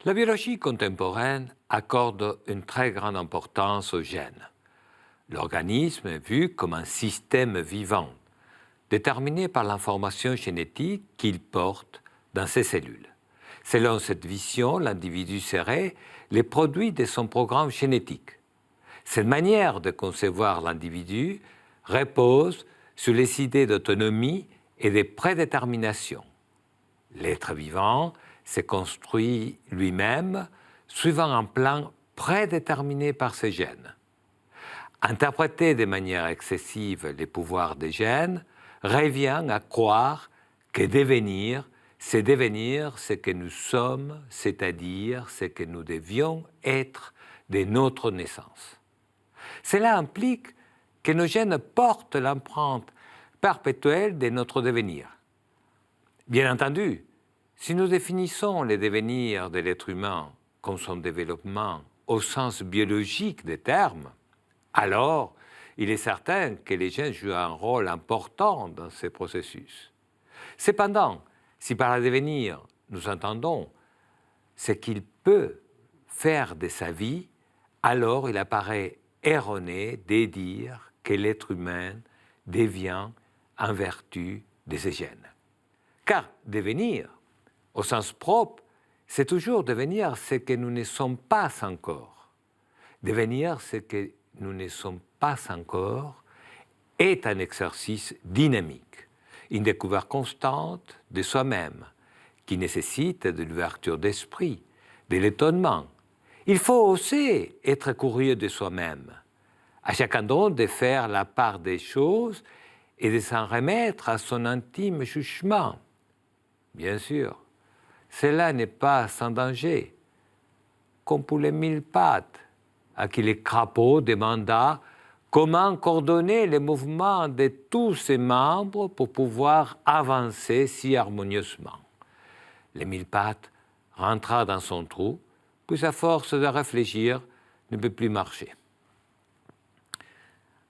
La biologie contemporaine accorde une très grande importance aux gènes. L'organisme est vu comme un système vivant, déterminé par l'information génétique qu'il porte dans ses cellules. Selon cette vision, l'individu serait le produit de son programme génétique. Cette manière de concevoir l'individu repose sur les idées d'autonomie et de prédétermination. L'être vivant se construit lui-même suivant un plan prédéterminé par ses gènes. Interpréter de manière excessive les pouvoirs des gènes revient à croire que devenir, c'est devenir ce que nous sommes, c'est-à-dire ce que nous devions être de notre naissance. Cela implique que nos gènes portent l'empreinte perpétuelle de notre devenir. Bien entendu, si nous définissons le devenir de l'être humain comme son développement au sens biologique des termes, alors il est certain que les gènes jouent un rôle important dans ce processus. Cependant, si par le devenir nous entendons ce qu'il peut faire de sa vie, alors il apparaît erroné de dire que l'être humain devient en vertu de ses gènes. Car devenir, au sens propre, c'est toujours devenir ce que nous ne sommes pas encore. Devenir ce que nous ne sommes pas encore est un exercice dynamique, une découverte constante de soi-même, qui nécessite de l'ouverture d'esprit, de l'étonnement. Il faut oser être curieux de soi-même, à chacun d'entre de faire la part des choses et de s'en remettre à son intime jugement. Bien sûr, cela n'est pas sans danger, comme pour les 1000 pattes, à qui le crapaud demanda comment coordonner les mouvements de tous ses membres pour pouvoir avancer si harmonieusement. Les 1000 pattes rentra dans son trou, puis à force de réfléchir, ne peut plus marcher.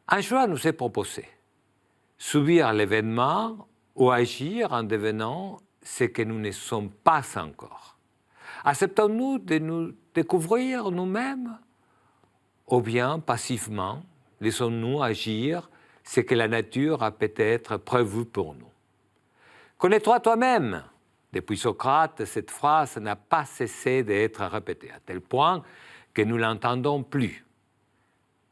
Un choix nous est proposé, subir l'événement ou agir en devenant ce que nous ne sommes pas encore. Acceptons-nous de nous découvrir nous-mêmes ou bien passivement laissons-nous agir ce que la nature a peut-être prévu pour nous. Connais-toi toi-même. Depuis Socrate, cette phrase n'a pas cessé d'être répétée, à tel point que nous ne l'entendons plus.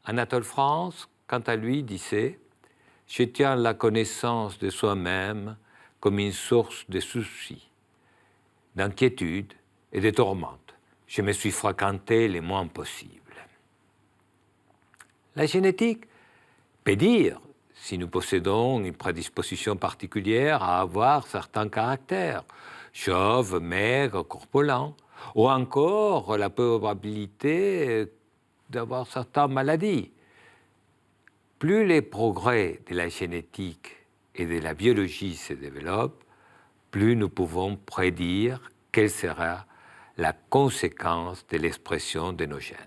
Anatole France, quant à lui, disait « Je tiens la connaissance de soi-même comme une source de soucis, d'inquiétude et de tourmentes. Je me suis fréquenté le moins possible. » La génétique peut dire si nous possédons une prédisposition particulière à avoir certains caractères, chauve, maigre, corpulent, ou encore la probabilité d'avoir certaines maladies. Plus les progrès de la génétique et de la biologie se développent, plus nous pouvons prédire quelle sera la conséquence de l'expression de nos gènes.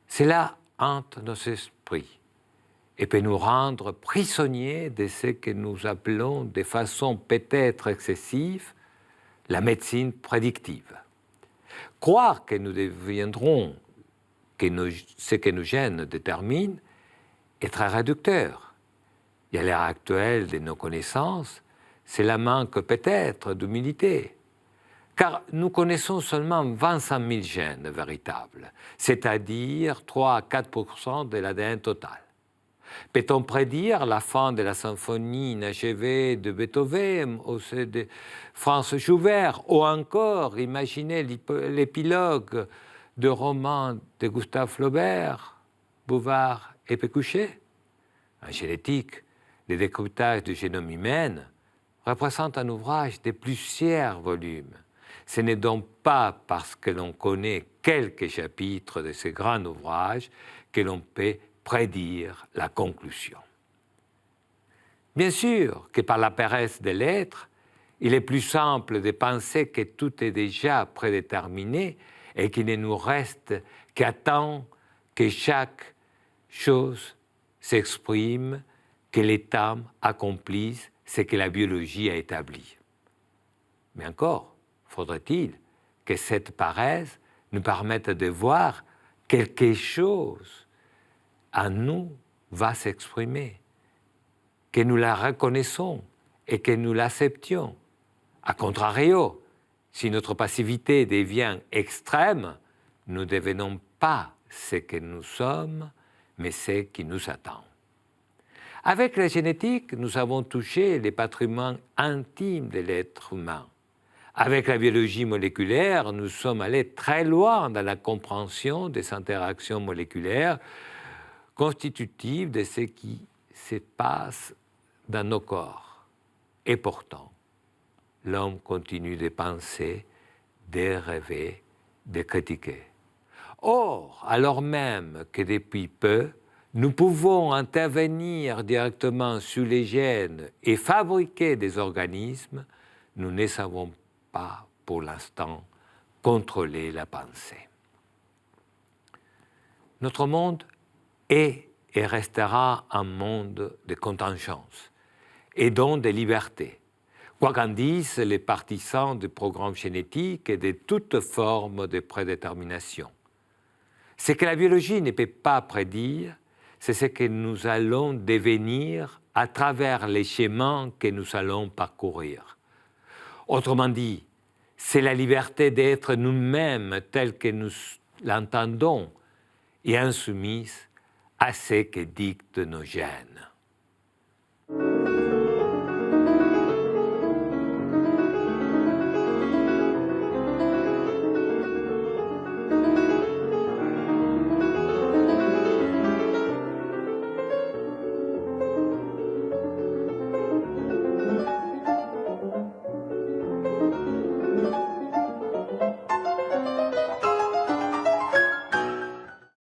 Cela hante nos esprits et peut nous rendre prisonniers de ce que nous appelons de façon peut-être excessive la médecine prédictive. Croire que nous deviendrons ce que nos gènes déterminent est très réducteur. Et à l'heure actuelle de nos connaissances, cela manque peut-être d'humilité. Car nous connaissons seulement 25 000 gènes véritables, c'est-à-dire 3 à 4% de l'ADN total. Peut-on prédire la fin de la symphonie inachevée de Beethoven ou de Franz Schubert, ou encore imaginer l'épilogue de romans de Gustave Flaubert, Bouvard et Pécuchet? En génétique, le décryptage du génome humain représente un ouvrage de plusieurs volumes. Ce n'est donc pas parce que l'on connaît quelques chapitres de ce grand ouvrage que l'on peut prédire la conclusion. Bien sûr que par la paresse de l'être, il est plus simple de penser que tout est déjà prédéterminé et qu'il ne nous reste qu'attendre que chaque chose s'exprime, que l'état accomplisse ce que la biologie a établi. Mais encore, faudrait-il que cette paresse nous permette de voir quelque chose en nous va s'exprimer, que nous la reconnaissons et que nous l'acceptions. A contrario, si notre passivité devient extrême, nous ne devenons pas ce que nous sommes, mais ce qui nous attend. Avec la génétique, nous avons touché les patrimoines intimes de l'être humain. Avec la biologie moléculaire, nous sommes allés très loin dans la compréhension des interactions moléculaires constitutives de ce qui se passe dans nos corps. Et pourtant, l'homme continue de penser, de rêver, de critiquer. Or, alors même que depuis peu, nous pouvons intervenir directement sur les gènes et fabriquer des organismes, nous ne savons pas, pour l'instant, contrôler la pensée. Notre monde est et restera un monde de contingence et donc de liberté, quoi qu'en disent les partisans du programme génétique et de toute forme de prédétermination. Ce que la biologie ne peut pas prédire, c'est ce que nous allons devenir à travers les chemins que nous allons parcourir. Autrement dit, c'est la liberté d'être nous-mêmes tels que nous l'entendons et insoumise à ce que dictent nos gènes.